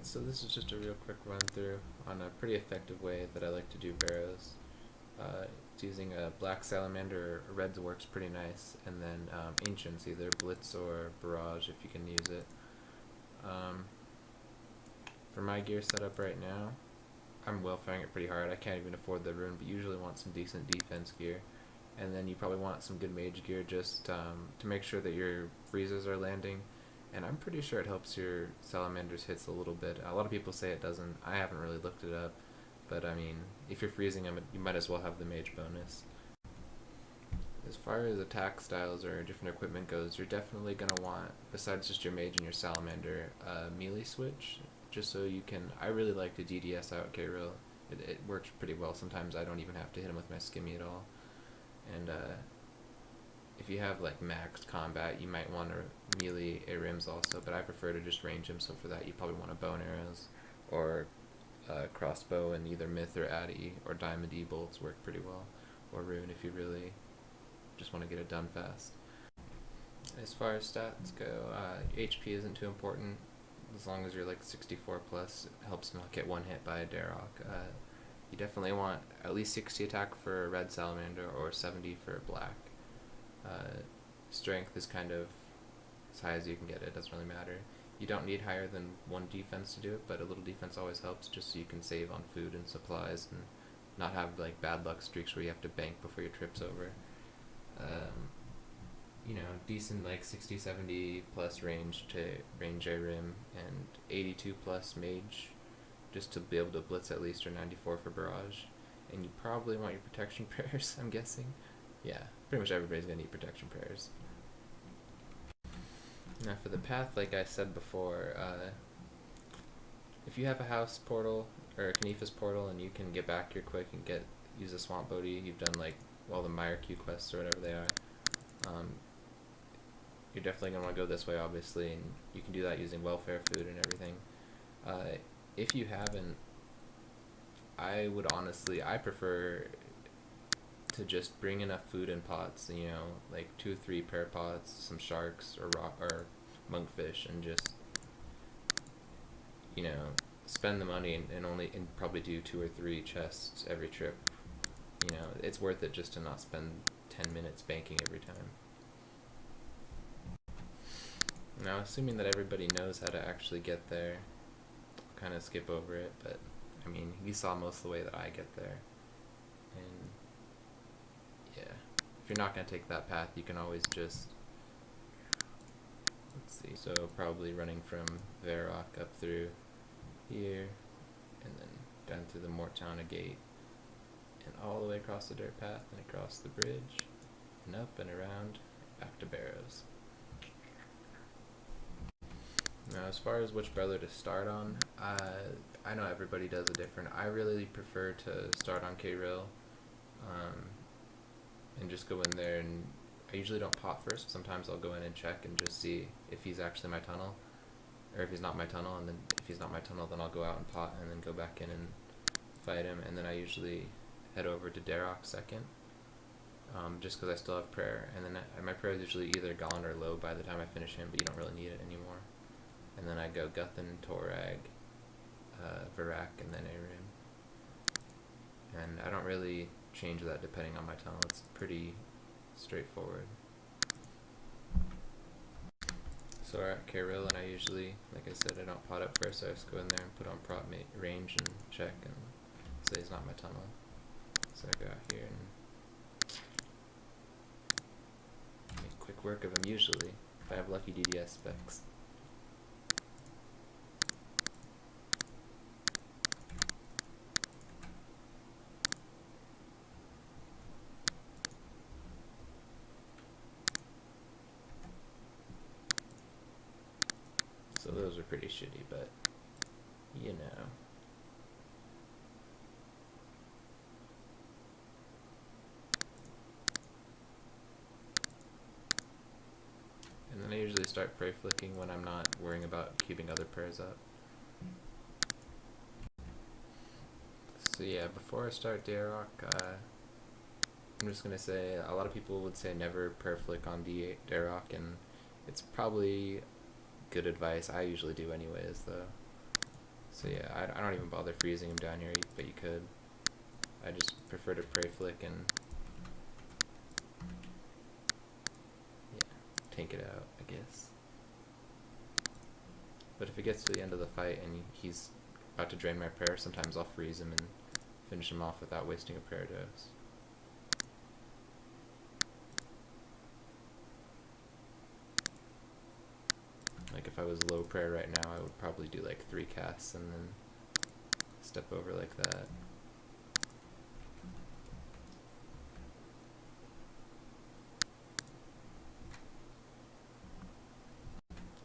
So this is just a real quick run through on a pretty effective way that I like to do barrows. It's using a black salamander, or red works pretty nice, and then ancients, either blitz or barrage if you can use it. Um, for my gear setup right now, I'm welfaring it pretty hard. I can't even afford the rune, but usually want some decent defense gear. And then you probably want some good mage gear just to make sure that your freezes are landing. And I'm pretty sure it helps your salamanders hits a little bit. A lot of people say it doesn't. I haven't really looked it up, but I mean, if you're freezing them, you might as well have the mage bonus. As far as attack styles or different equipment goes, you're definitely going to want, besides just your mage and your salamander, a melee switch, just so you can. I really like to DDS out K-Rill. It works pretty well. Sometimes I don't even have to hit him with my skimmy at all. And if you have like maxed combat, you might want to melee rims also, but I prefer to just range him, so for that you probably want a bow and arrows, or crossbow and either myth or addy or diamond bolts work pretty well, or rune if you really just want to get it done fast. As far as stats go, HP isn't too important. As long as you're like 64 plus, it helps not get one hit by a Darok. You definitely want at least 60 attack for a red salamander or 70 for a black. Strength is kind of as high as you can get it, doesn't really matter. You don't need higher than one defense to do it, but a little defense always helps, just so you can save on food and supplies and not have like bad luck streaks where you have to bank before your trip's over. Decent like 60, 70 plus range to range a rim, and 82 plus mage just to be able to blitz at least, or 94 for barrage. And you probably want your protection prayers, I'm guessing. Yeah, pretty much everybody's gonna need protection prayers. Now for the path, like I said before, if you have a house portal or a Canifus portal and you can get back here quick and use a swamp bodhi, you've done like all the Mire Q quests or whatever they are. You're definitely gonna want to go this way, obviously, and you can do that using welfare food and everything. If you haven't, I prefer to just bring enough food in pots, like 2 or 3 pear pots, some sharks or monkfish, and just, spend the money and probably do 2 or 3 chests every trip. It's worth it just to not spend 10 minutes banking every time. Now, assuming that everybody knows how to actually get there, I'll kind of skip over it, but I mean, you saw most of the way that I get there. And yeah, if you're not going to take that path, you can always just, let's see, so probably running from Varrock up through here, and then down through the Mortana gate, and all the way across the dirt path, and across the bridge, and up and around, back to Barrows. Now, as far as which brother to start on, I know everybody does it different. I really prefer to start on K-Rill, and just go in there, and I usually don't pot first. Sometimes I'll go in and check and just see if he's actually my tunnel, or if he's not my tunnel, and then if he's not my tunnel, then I'll go out and pot, and then go back in and fight him, and then I usually head over to Darok second, just because I still have prayer, and then my prayer is usually either gone or low by the time I finish him, but you don't really need it anymore. And then I go Guthan, Torag, Varak, and then Arim. And I don't really change that depending on my tunnel. It's pretty straightforward. So we're at K-Rill, and I usually, like I said, I don't pot up first, so I just go in there and put on prop range and check and say he's not my tunnel. So I go out here and make quick work of him usually, if I have lucky DDS specs. So those are pretty shitty, but you know. And then I usually start prey flicking when I'm not worrying about keeping other prayers up. So yeah, before I start Darok, I'm just gonna say a lot of people would say never prayer flick on Darok, and it's probably good advice. I usually do anyways, though. So yeah, I don't even bother freezing him down here, but you could. I just prefer to prey flick and yeah, tank it out, I guess. But if it gets to the end of the fight and he's about to drain my prayer, sometimes I'll freeze him and finish him off without wasting a prayer dose. Like if I was low prayer right now, I would probably do like 3 casts and then step over like that.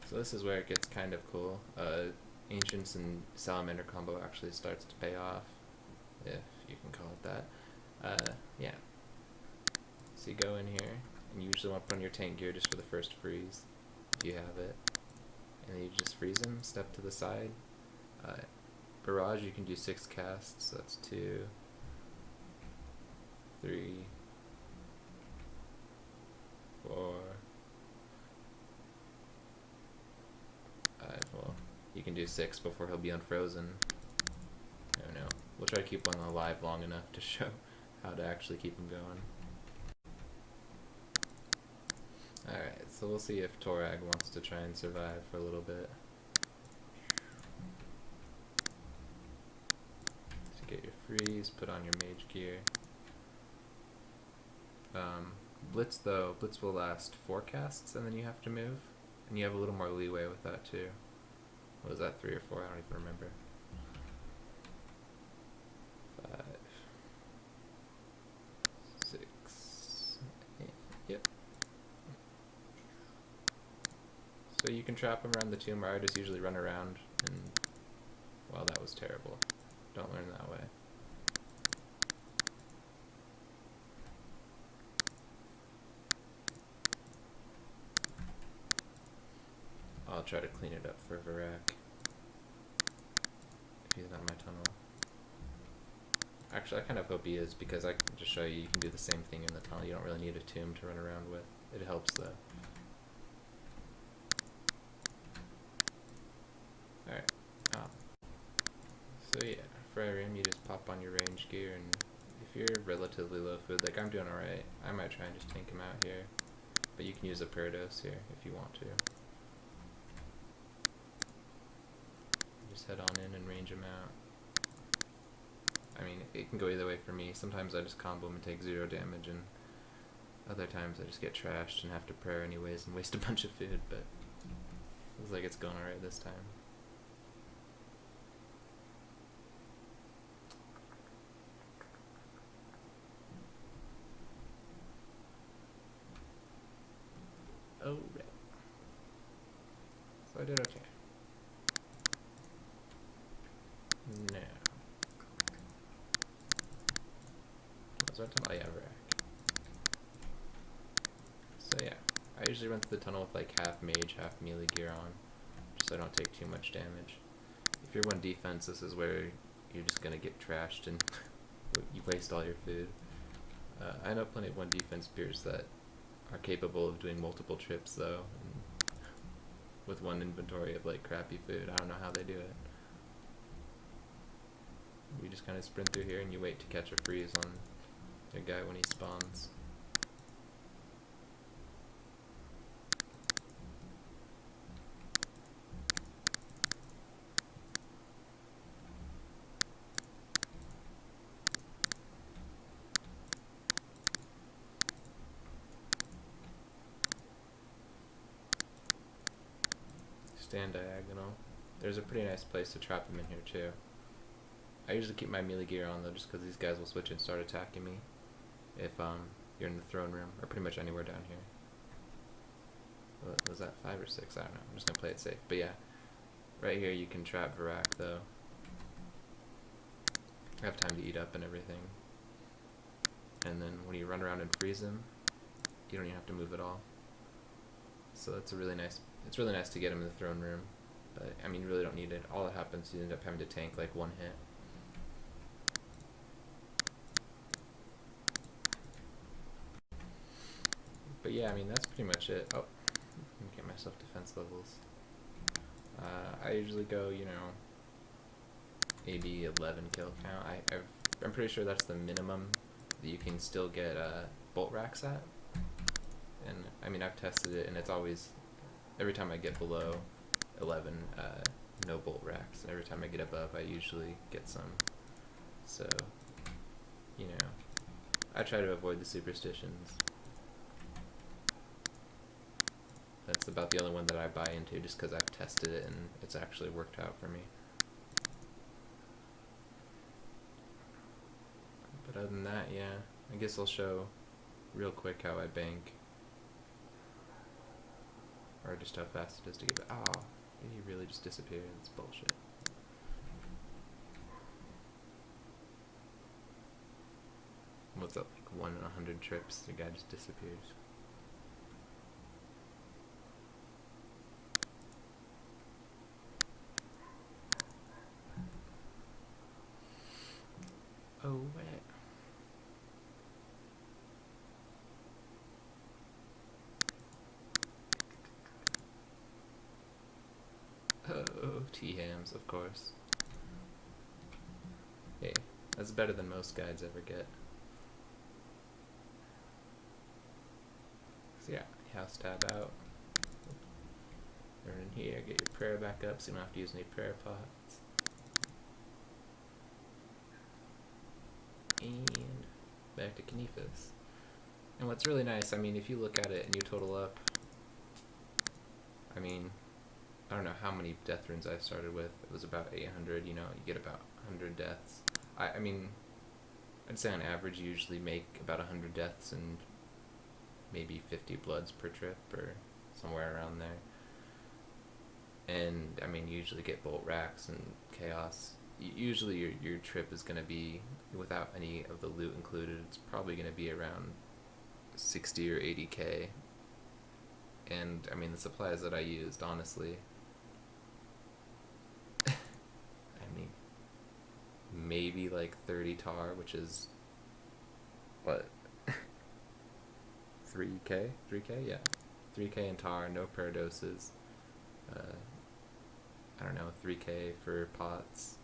So this is where it gets kind of cool. Ancients and Salamander combo actually starts to pay off, if you can call it that. Yeah. So you go in here, and you usually want to put on your tank gear just for the first freeze, if you have it. And then you just freeze him, step to the side. Barrage, you can do 6 casts, so that's 2, 3, 4, 5, well, you can do 6 before he'll be unfrozen. I don't know. We'll try to keep one alive long enough to show how to actually keep him going. Alright, so we'll see if Torag wants to try and survive for a little bit. To get your freeze, put on your mage gear. Blitz though, Blitz will last 4 casts and then you have to move. And you have a little more leeway with that too. What was that, 3 or 4? I don't even remember. 5, 6, 8, yep. So you can trap him around the tomb, or I just usually run around and, well, that was terrible. Don't learn that way. I'll try to clean it up for Varak if he's not in my tunnel. Actually, I kind of hope he is, because I can just show you can do the same thing in the tunnel. You don't really need a tomb to run around with. It helps though. Alright. So yeah, for Irem, you just pop on your range gear, and if you're relatively low food, like I'm doing alright, I might try and just tank him out here. But you can use a prayer dose here if you want to. Just head on in and range him out. I mean, it can go either way for me. Sometimes I just combo him and take 0 damage, and other times I just get trashed and have to prayer anyways and waste a bunch of food, but looks like it's going alright this time. Oh, right. So I did okay. Now. What was our tunnel? Oh yeah, rack. So yeah, I usually run through the tunnel with like half mage, half melee gear on, just so I don't take too much damage. If you're 1 defense, this is where you're just gonna get trashed and you waste all your food. I know plenty of 1 defense peers that are capable of doing multiple trips though, and with 1 inventory of like crappy food. I don't know how they do it. You just kind of sprint through here and you wait to catch a freeze on your guy when he spawns. Stand diagonal. There's a pretty nice place to trap him in here too. I usually keep my melee gear on though, just because these guys will switch and start attacking me if you're in the throne room, or pretty much anywhere down here. What was that, 5 or 6? I don't know. I'm just gonna play it safe. But yeah, right here you can trap Varak though. I have time to eat up and everything. And then when you run around and freeze him, you don't even have to move at all. So that's a really nice. It's really nice to get him in the throne room, but I mean, you really don't need it. All that happens is you end up having to tank like 1 hit. But yeah, I mean, that's pretty much it. Oh, let me get myself defense levels. I usually go, you know, maybe 11 kill count. I'm pretty sure that's the minimum that you can still get bolt racks at. And I mean, I've tested it, and it's always, every time I get below 11, no bolt racks. And every time I get above, I usually get some. So, you know, I try to avoid the superstitions. That's about the only one that I buy into, just because I've tested it and it's actually worked out for me. But other than that, yeah, I guess I'll show real quick how I bank. Or just how fast it is to get back. Oh, he really just disappeared. It's bullshit. What's up, like 1 in 100 trips, the guy just disappears. Oh, wait. Oh, T-hams, of course. Hey, that's better than most guides ever get. So yeah, house tab out. Turn in here, get your prayer back up so you don't have to use any prayer pots. And back to Canifus. And what's really nice, I mean, if you look at it and you total up, I mean, I don't know how many death runes I started with. It was about 800, you know, you get about 100 deaths. I mean, I'd say on average you usually make about 100 deaths and maybe 50 bloods per trip or somewhere around there. And I mean, you usually get bolt racks and chaos. Usually your trip is going to be, without any of the loot included, it's probably going to be around 60 or 80k. And I mean, the supplies that I used, honestly, I mean, maybe like 30 tar, which is what, 3k? 3k? Yeah, 3k in tar, no prayer doses. I don't know, 3k for pots.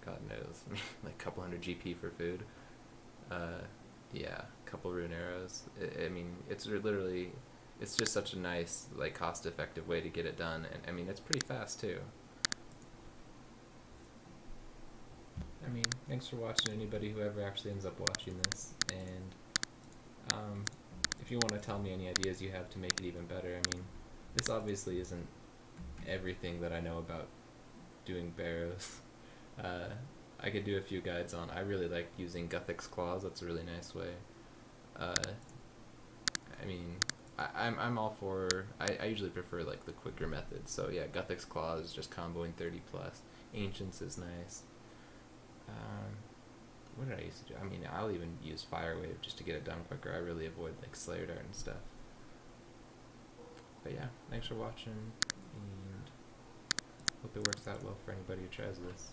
God knows, like a couple hundred GP for food. Yeah, a couple rune arrows. I mean, it's literally, it's just such a nice, like, cost-effective way to get it done, and I mean, it's pretty fast too. I mean, thanks for watching, anybody who ever actually ends up watching this, and if you want to tell me any ideas you have to make it even better, I mean, this obviously isn't everything that I know about doing barrows. I could do a few guides on. I really like using Guthix Claws. That's a really nice way. I mean, I'm all for. I usually prefer like the quicker method. So yeah, Guthix Claws, just comboing 30 plus. Ancients is nice. What did I used to do? I mean, I'll even use Fire Wave just to get it done quicker. I really avoid like Slayer Dart and stuff. But yeah, thanks for watching, and hope it works out well for anybody who tries this.